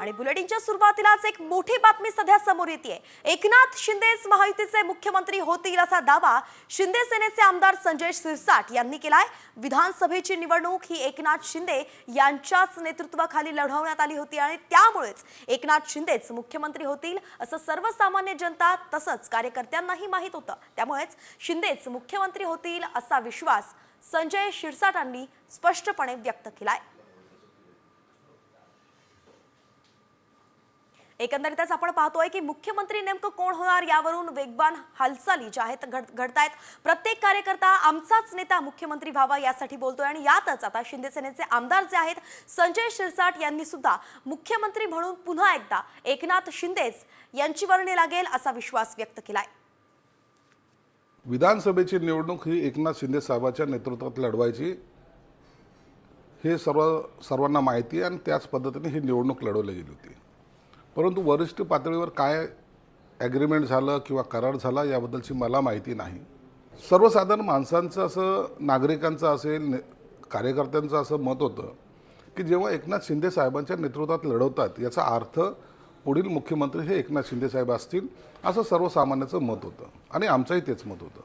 आणि बुलेटिनच्या सुरुवातीलाच एक मोठी बातमी सध्या समोर येते। एकनाथ शिंदेच महायुतीचे मुख्यमंत्री होतील असा दावा शिंदे सेनेचे आमदार संजय शिरसाट यांनी केलाय। विधानसभेची निवडणूक ही एकनाथ शिंदे यांच्याच नेतृत्वाखाली लढवण्यात आली होती आणि त्यामुळेच एकनाथ शिंदेच मुख्यमंत्री होतील असं सर्वसामान्य जनता तसंच कार्यकर्त्यांनाही माहित होतं। त्यामुळेच शिंदेच मुख्यमंत्री होतील असा विश्वास संजय शिरसाटांनी स्पष्टपणे व्यक्त केलाय। एकंदरीतच आपण पाहतोय की मुख्यमंत्री नेमकं कोण होणार यावरून वेगवान हालचाली ज्या आहेत घडतायत। प्रत्येक कार्यकर्ता आमचाच नेता मुख्यमंत्री व्हावा यासाठी बोलतोय आणि यातच आता शिंदे सेनेचे आमदार जे आहेत संजय शिरसाट यांनी सुद्धा मुख्यमंत्री म्हणून पुन्हा एकदा एकनाथ शिंदेच यांची वर्णी लागेल असा विश्वास व्यक्त केलाय। विधानसभेची निवडणूक ही एकनाथ शिंदे साहेबांच्या नेतृत्वात लढवायची हे सर्वांना माहिती आहे आणि त्याच पद्धतीने ही निवडणूक लढवली गेली होती। परंतु वरिष्ठ पातळीवर काय ॲग्रीमेंट झालं किंवा करार झाला याबद्दलची मला माहिती नाही। सर्वसाधारण माणसांचं असं नागरिकांचं असेल कार्यकर्त्यांचं असं मत होतं की जेव्हा एकनाथ शिंदे साहेबांच्या नेतृत्वात लढवतात याचा अर्थ पुढील मुख्यमंत्री हे एकनाथ शिंदे साहेब असतील असं सर्वसामान्याचं मत होतं आणि आमचंही तेच मत होतं।